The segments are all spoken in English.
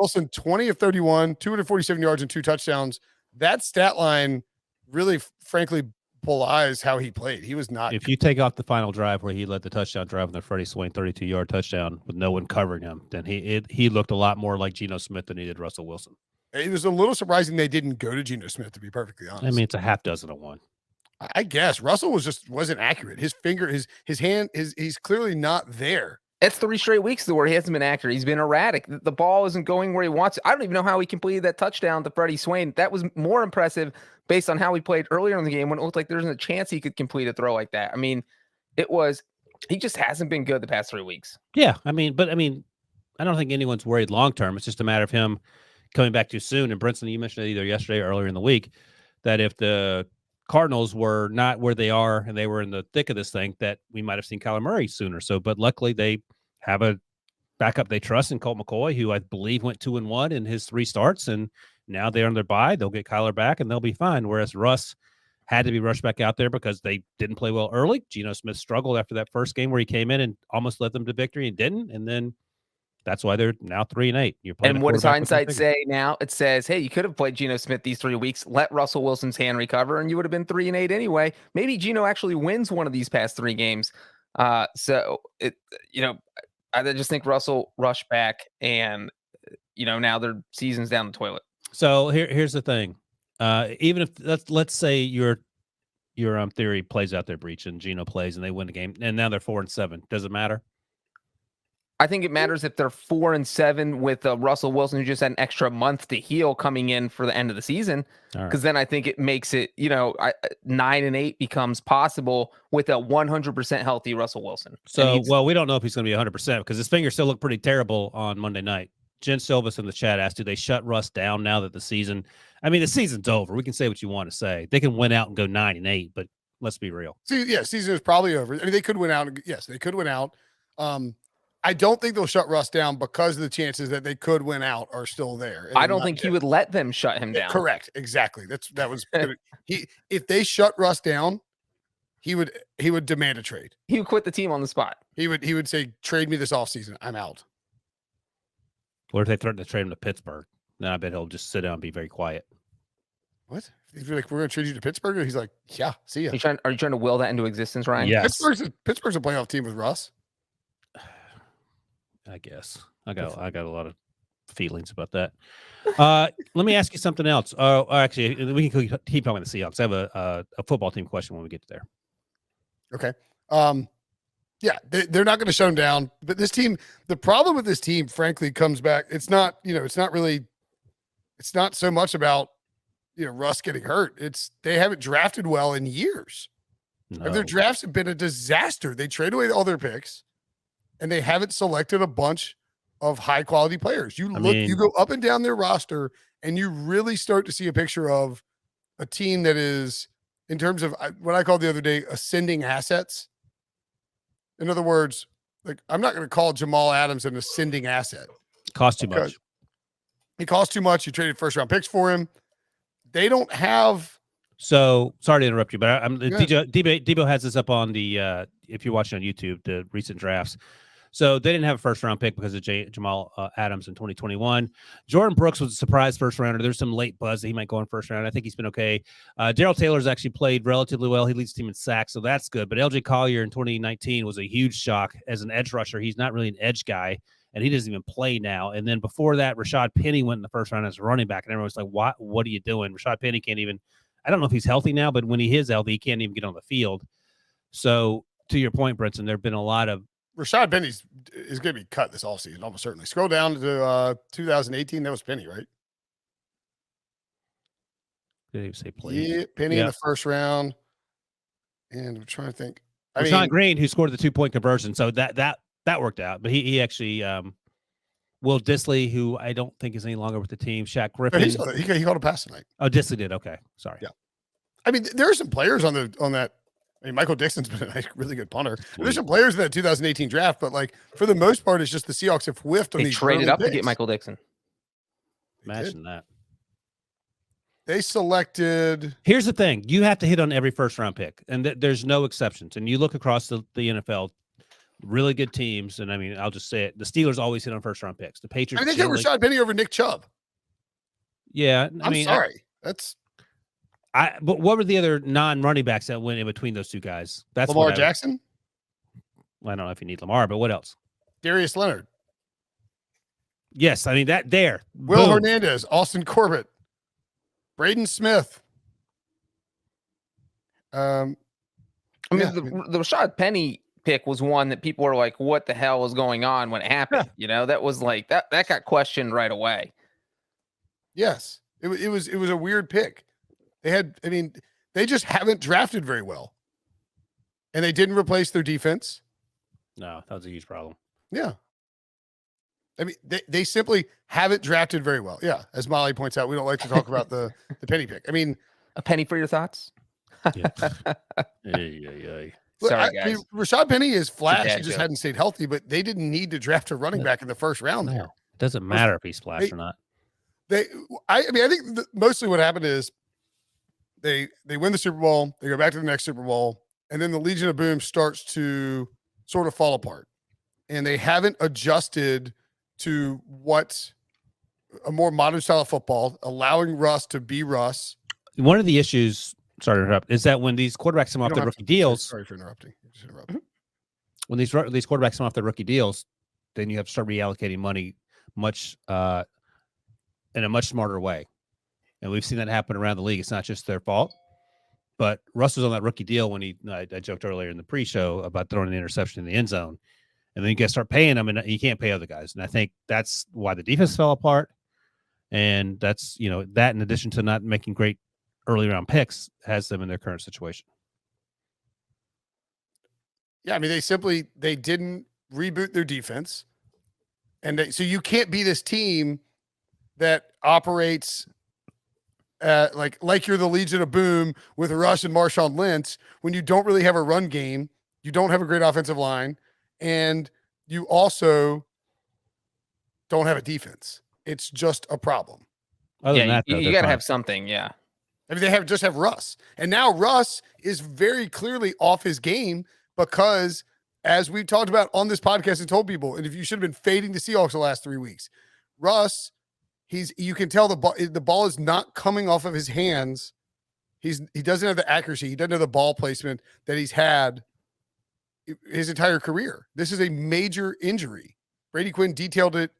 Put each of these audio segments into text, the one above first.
Wilson, 20 of 31, 247 yards and 2 touchdowns. That stat line really, frankly, belies how he played. He was not. If you take off the final drive where he led the touchdown drive on the Freddie Swain 32-yard touchdown with no one covering him, then he looked a lot more like Geno Smith than he did Russell Wilson. It was a little surprising they didn't go to Geno Smith, to be perfectly honest. I mean, it's a half dozen of one. I guess Russell wasn't accurate. His finger, his hand, he's clearly not there. It's 3 straight weeks where he hasn't been accurate. He's been erratic. The ball isn't going where he wants it. I don't even know how he completed that touchdown to Freddie Swain. That was more impressive based on how he played earlier in the game when it looked like there wasn't a chance he could complete a throw like that. I mean, he just hasn't been good the past 3 weeks. Yeah, I mean, I don't think anyone's worried long term. It's just a matter of him coming back too soon. And Brinson, you mentioned it either yesterday or earlier in the week that if the Cardinals were not where they are and they were in the thick of this thing, that we might have seen Kyler Murray sooner. So, but luckily they have a backup they trust in Colt McCoy, who I believe went 2-1 in his 3 starts, and now they're on their bye. They'll get Kyler back and they'll be fine. Whereas Russ had to be rushed back out there because they didn't play well early. Geno Smith struggled after that first game where he came in and almost led them to victory and didn't. And then that's why they're now 3-8. You're playing. And what does hindsight say now? It says, hey, you could have played Geno Smith these 3 weeks, let Russell Wilson's hand recover, and you would have been 3-8 anyway. Maybe Geno actually wins one of these past 3 games. I just think Russell rushed back, and now their season's down the toilet. So here's the thing: even if let's say your theory plays out there, Breech, and Geno plays, and they win the game, and now they're 4-7. Does it matter? I think it matters if they're 4-7 with Russell Wilson, who just had an extra month to heal coming in for the end of the season. Because then I think it makes it, 9-8 becomes possible with a 100% healthy Russell Wilson. So, we don't know if he's going to be 100% because his fingers still look pretty terrible on Monday night. Jen Silvis in the chat asked, do they shut Russ down now that the season's over? We can say what you want to say. They can win out and go 9-8, but let's be real. Season is probably over. I mean, they could win out. Yes, they could win out. I don't think they'll shut Russ down because of the chances that they could win out are still there. I don't think he would let them shut him down. Correct. Exactly. That was if they shut Russ down, he would demand a trade. He would quit the team on the spot. He would say, trade me this offseason. I'm out. What if they threaten to trade him to Pittsburgh? Then I bet he'll just sit down and be very quiet. What? If you're like, we're going to trade you to Pittsburgh? He's like, yeah, see ya. Are you trying to will that into existence, Ryan? Yes. Pittsburgh's a playoff team with Russ. I guess I got a lot of feelings about that. Let me ask you something else. Actually, we can keep talking the Seahawks. I have a football team question when we get to there. Okay. Yeah, they're not going to shut them down. But this team, the problem with this team, frankly, comes back. It's not so much about Russ getting hurt. They haven't drafted well in years. No. Their drafts have been a disaster. They trade away all their picks. And they haven't selected a bunch of high-quality players. You go up and down their roster, and you really start to see a picture of a team that is, in terms of what I called the other day, ascending assets. In other words, like I'm not going to call Jamal Adams an ascending asset. Cost too much. He costs too much. You traded first-round picks for him. They don't have. So sorry to interrupt you, but Debo has this up on the if you're watching on YouTube, the recent drafts. So they didn't have a first-round pick because of Jamal Adams in 2021. Jordan Brooks was a surprise first-rounder. There's some late buzz that he might go in first round. I think he's been okay. Darrell Taylor's actually played relatively well. He leads the team in sacks, so that's good. But LJ Collier in 2019 was a huge shock as an edge rusher. He's not really an edge guy, and he doesn't even play now. And then before that, Rashad Penny went in the first round as a running back, and everyone's like, what are you doing? Rashad Penny can't even – I don't know if he's healthy now, but when he is healthy, he can't even get on the field. So to your point, Brinson, there have been a lot of – Rashad Penny is going to be cut this offseason, almost certainly. Scroll down to 2018. That was Penny, right? Did he say play? Yeah, Penny in the first round. And I'm trying to think. Rashawn Green, who scored the 2-point conversion, so that worked out. But he actually Will Dissly, who I don't think is any longer with the team. Shaq Griffin. He called a pass tonight. Oh, Dissly did. Okay, sorry. Yeah, I mean there are some players on that. I mean, Michael Dixon's been a really good punter. There's some players in that 2018 draft, but like for the most part, it's just the Seahawks have whiffed on these. They traded up picks. To get Michael Dixon. Imagine that. They selected. Here's the thing: you have to hit on every first-round pick, and there's no exceptions. And you look across the NFL. really good teams. And I mean, I'll just say it. The Steelers always hit on first round picks. The Patriots. I mean, they got Rashad Penny over Nick Chubb. Yeah. I'm sorry. But what were the other non-running backs that went in between those two guys? That's Lamar Jackson. I don't know if you need Lamar, but what else? Darius Leonard. Yes. I mean, that there. Will Hernandez, Austin Corbett, Braden Smith. The Rashad Penny pick was one that people were like, what the hell was going on when it happened? That was like that got questioned right away. Yes. It was a weird pick. They just haven't drafted very well. And they didn't replace their defense. No, that was a huge problem. Yeah. I mean, they simply haven't drafted very well. Yeah. As Molly points out, we don't like to talk about the penny pick. I mean, a penny for your thoughts. Yeah. Sorry, guys. I mean, Rashad Penny is flash. He just hadn't stayed healthy, but they didn't need to draft a running back in the first round there. It doesn't matter if he's flash or not. I think mostly what happened is they win the Super Bowl, they go back to the next Super Bowl, and then the Legion of Boom starts to sort of fall apart. And they haven't adjusted to what a more modern style of football, allowing Russ to be Russ. One of the issues, sorry to interrupt, is that when these quarterbacks come off their rookie deals. Sorry for interrupting. Just interrupt. When these quarterbacks come off their rookie deals, then you have to start reallocating money much in a much smarter way. And we've seen that happen around the league. It's not just their fault. But Russ was on that rookie deal when I joked earlier in the pre-show about throwing an interception in the end zone. And then you got to start paying them, and you can't pay other guys. And I think that's why the defense fell apart. And that's, that in addition to not making great early round picks has them in their current situation. Yeah, I mean, they didn't reboot their defense. And so you can't be this team that operates like you're the Legion of Boom with Rush and Marshawn Lynch when you don't really have a run game, you don't have a great offensive line, and you also don't have a defense. It's just a problem. Other than that, though, you got to have something, yeah. I mean, they just have Russ. And now Russ is very clearly off his game because, as we've talked about on this podcast and told people, and if you should have been fading the Seahawks the last 3 weeks, Russ, you can tell the ball is not coming off of his hands. He doesn't have the accuracy. He doesn't have the ball placement that he's had his entire career. This is a major injury. Brady Quinn detailed it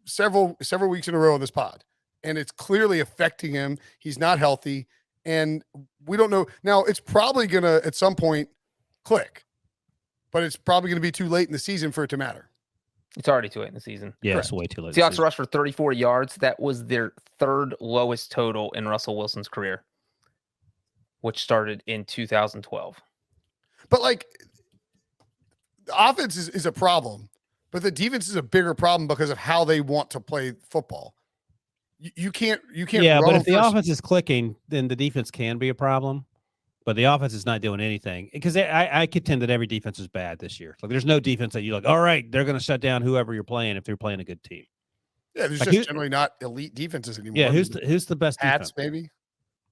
several weeks in a row on this pod, and it's clearly affecting him. He's not healthy, and we don't know. Now, it's probably going to, at some point, click, but it's probably going to be too late in the season for it to matter. It's already too late in the season. Yeah, Correct. It's way too late. Seahawks rushed for 34 yards. That was their third lowest total in Russell Wilson's career, which started in 2012. But the offense is a problem, but the defense is a bigger problem because of how they want to play football. You can't. Yeah, but if the offense is clicking, then the defense can be a problem. But the offense is not doing anything because I contend that every defense is bad this year. Like there's no defense that you're like, all right, they're going to shut down whoever you're playing if they're playing a good team. Yeah, there's just generally not elite defenses anymore. Yeah, who's the best Pats, defense? maybe.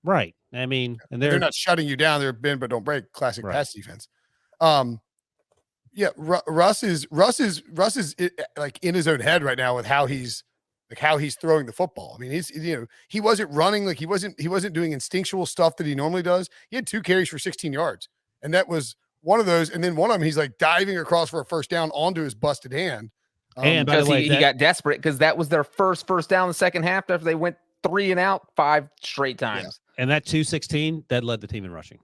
Right. I mean, and they're not shutting you down. They're bend but don't break. Classic Pats defense. Yeah, Russ is like in his own head right now with how he's throwing the football. I mean, he wasn't running, like he wasn't doing instinctual stuff that he normally does. He had 2 carries for 16 yards, and that was one of those. And then one of them, he's like diving across for a first down onto his busted hand. And by the way, he got desperate because that was their first down in the second half after they went 3 and out 5 straight times. Yeah. And that 216 that led the team in rushing.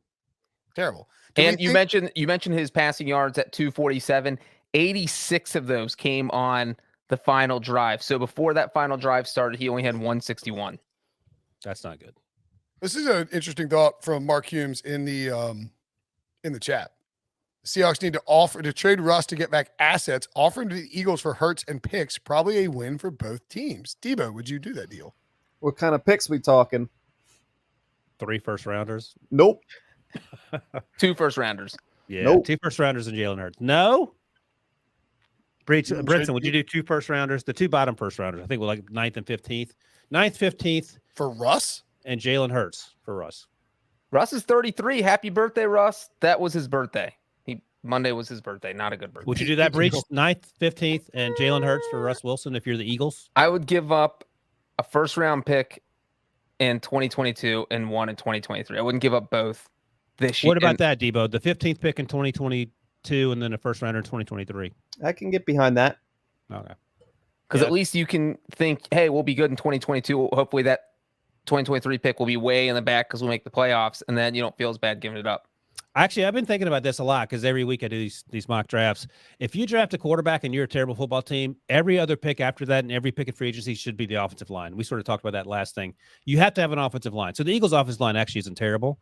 Terrible. And you mentioned his passing yards at 247. 86 of those came on the final drive. So before that final drive started, he only had 161. That's not good. This is an interesting thought from Mark Humes in the chat. The Seahawks need to trade Russ to get back assets, offer him to the Eagles for Hurts and picks. Probably a win for both teams. Debo, would you do that deal? What kind of picks we talking? 3 first-rounders? Nope. 2 first-rounders. Yeah, nope. 2 first-rounders and Jalen Hurts. No? Brinson, would you do 2 first-rounders? The 2 bottom first-rounders, I think, were like 9th and 15th. 9th, 15th. For Russ? And Jalen Hurts for Russ. Russ is 33. Happy birthday, Russ. That was his birthday. Monday was his birthday. Not a good birthday. Would you do that, Breech? 9th, 15th, and Jalen Hurts for Russ Wilson if you're the Eagles? I would give up a first-round pick in 2022 and one in 2023. I wouldn't give up both this year. What about that, Debo? The 15th pick in 2022 and then a first rounder in 2023. I can get behind that. Okay. Because at least you can think, hey, we'll be good in 2022. Hopefully that 2023 pick will be way in the back because we'll make the playoffs, and then you don't feel as bad giving it up. Actually, I've been thinking about this a lot because every week I do these mock drafts. If you draft a quarterback and you're a terrible football team, every other pick after that and every pick in free agency should be the offensive line. We sort of talked about that last thing. You have to have an offensive line. So the Eagles' offensive line actually isn't terrible,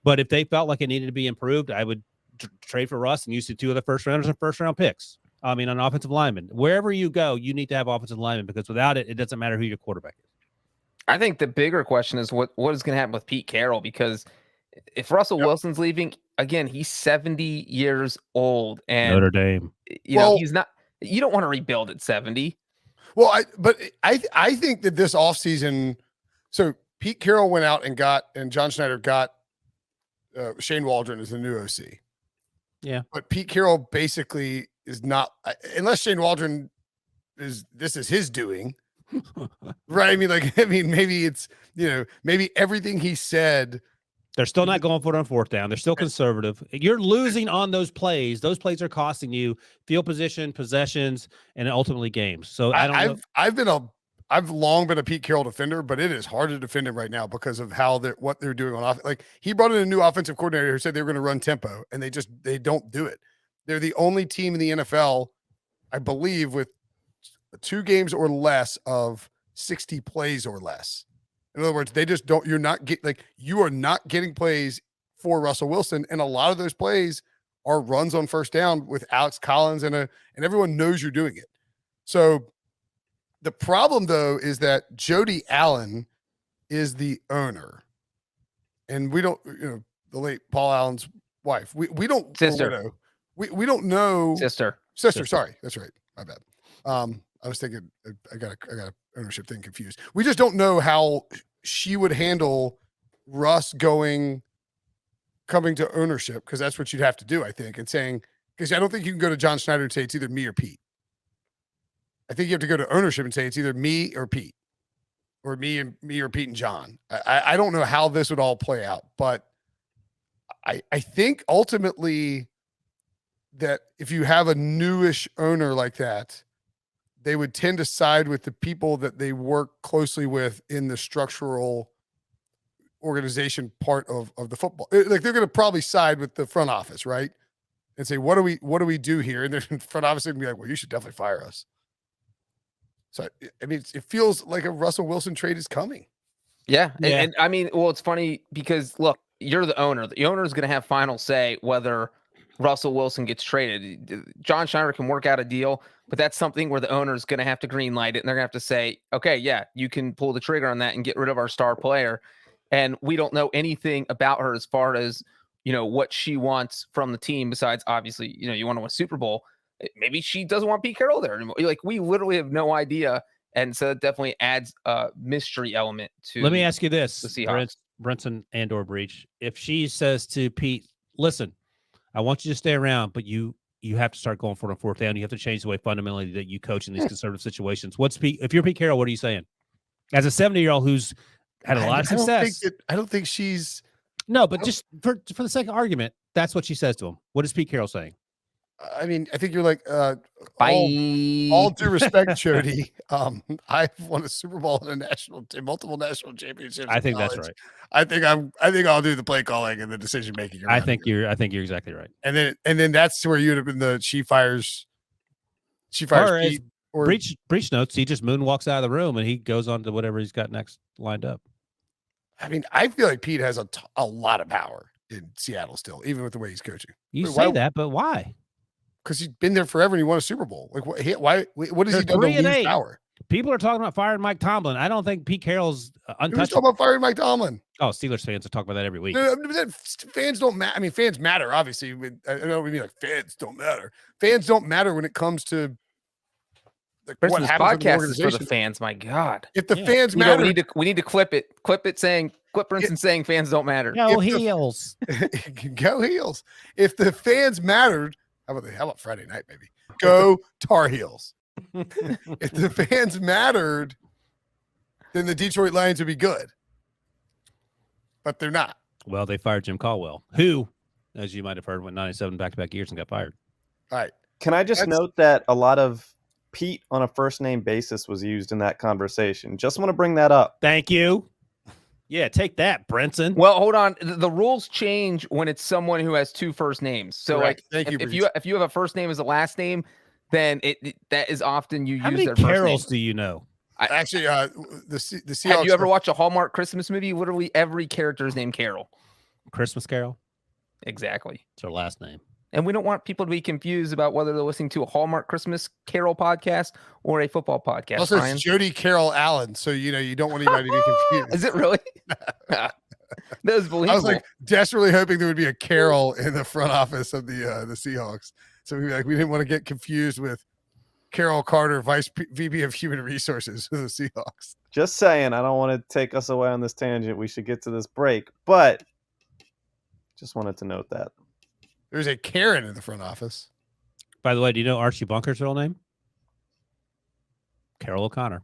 but if they felt like it needed to be improved, I would trade for Russ and use the 2 other first rounders and first round picks. I mean, an offensive lineman. Wherever you go, you need to have offensive linemen because without it, it doesn't matter who your quarterback is. I think the bigger question is what is going to happen with Pete Carroll, because if Russell Wilson's leaving, again, he's 70 years old, and Notre Dame. You know, he's not. You don't want to rebuild at 70. Well, I think that this offseason, so Pete Carroll went out and John Schneider got Shane Waldron as the new OC. Yeah, but Pete Carroll basically is not, unless Shane Waldron is his doing. Right. I mean, maybe it's, maybe everything he said. They're still not going for it on fourth down. They're still conservative. You're losing on those plays. Those plays are costing you field position, possessions, and ultimately games. So I don't know. I've long been a Pete Carroll defender, but it is hard to defend him right now because of what they're doing on offense. Like, he brought in a new offensive coordinator who said they were going to run tempo, and they don't do it. They're the only team in the NFL, I believe, with 2 games or less of 60 plays or less. In other words, they just don't. You are not getting plays for Russell Wilson, and a lot of those plays are runs on first down with Alex Collins, and everyone knows you're doing it. So the problem, though, is that Jody Allen is the owner, and we don't. The late Paul Allen's wife. We don't. Sister. We don't know. Sister. Sorry, that's right. My bad. I was thinking I got a ownership thing confused. We just don't know how she would handle Russ coming to ownership, because that's what you'd have to do, I think, and saying, because I don't think you can go to John Schneider and say it's either me or Pete. I think you have to go to ownership and say it's either me or Pete, or me or Pete and John. I don't know how this would all play out, but I think ultimately that if you have a newish owner like that, they would tend to side with the people that they work closely with in the structural organization part of the football. Like, they're going to probably side with the front office, right? And say, what do we do here? And then front office would be like, well, you should definitely fire us. So, I mean, it feels like a Russell Wilson trade is coming. Yeah. And I mean, well, it's funny because, look, you're the owner. The owner is going to have final say whether Russell Wilson gets traded. John Schneider can work out a deal, but that's something where the owner is going to have to green light it, and they're going to have to say, okay, yeah, you can pull the trigger on that and get rid of our star player. And we don't know anything about her as far as, what she wants from the team besides, obviously, you want to win a Super Bowl. Maybe she doesn't want Pete Carroll there anymore. Like, we literally have no idea. And so it definitely adds a mystery element to. Let me ask you this, the Seahawks. Brinson and/or Breech. If she says to Pete, listen, I want you to stay around, but you have to start going for it on fourth down. You have to change the way fundamentally that you coach in these conservative situations. If you're Pete Carroll, what are you saying? As a 70-year-old who's had a lot of success. I don't think she's. No, but just for the sake of argument, that's what she says to him. What is Pete Carroll saying? I mean, I think you're like, bye. All due respect, Jody. I've won a Super Bowl and multiple national championships. I think that's right. I think I'll do the play calling and the decision making. I think you're exactly right. And then that's where you'd have been she fires Pete, or Breech notes. He just moonwalks out of the room and he goes on to whatever he's got next lined up. I mean, I feel like Pete has a lot of power in Seattle still, even with the way he's coaching. Say that, but why? Because he's been there forever and he won a Super Bowl. Like, why? What has he done to lose power? People are talking about firing Mike Tomlin. I don't think Pete Carroll's untouchable. Who's talking about firing Mike Tomlin? Oh, Steelers fans are talking about that every week. Fans don't matter. I mean, fans matter, obviously. I know we mean like fans don't matter. Fans don't matter when it comes to what happens in the organization. Is for the fans. My God, if the fans matter, we need to clip it. Clip Brinson saying fans don't matter. Go Heels. Go Heels. If the fans mattered, How about Friday night, maybe? Go Tar Heels. If the fans mattered, then the Detroit Lions would be good. But they're not. Well, they fired Jim Caldwell, who, as you might have heard, went 97 back-to-back years and got fired. All right. Can I just note that a lot of Pete on a first name basis was used in that conversation? Just want to bring that up. Thank you. Yeah, take that, Brinson. Well, hold on. The rules change when it's someone who has two first names. So, Correct. like, Thank if you have a first name as a last name, then that is often you How use many their first Carrolls name. do you know? Actually, the Seahawks. Have you ever watched a Hallmark Christmas movie? Literally every character is named Carroll. Christmas Carol? Exactly. It's her last name. And we don't want people to be confused about whether they're listening to a Hallmark Christmas Carol podcast or a football podcast. Also, Ryan. it's Jody Carroll Allen, so you don't want anybody to be confused. Is it really? That was believable. I was like desperately hoping there would be a Carroll in the front office of the Seahawks. So we didn't want to get confused with Carroll Carter, VP of Human Resources for the Seahawks. Just saying, I don't want to take us away on this tangent. We should get to this break, but just wanted to note that. There's a Karen in the front office. By the way, do you know Archie Bunker's real name? Carroll O'Connor.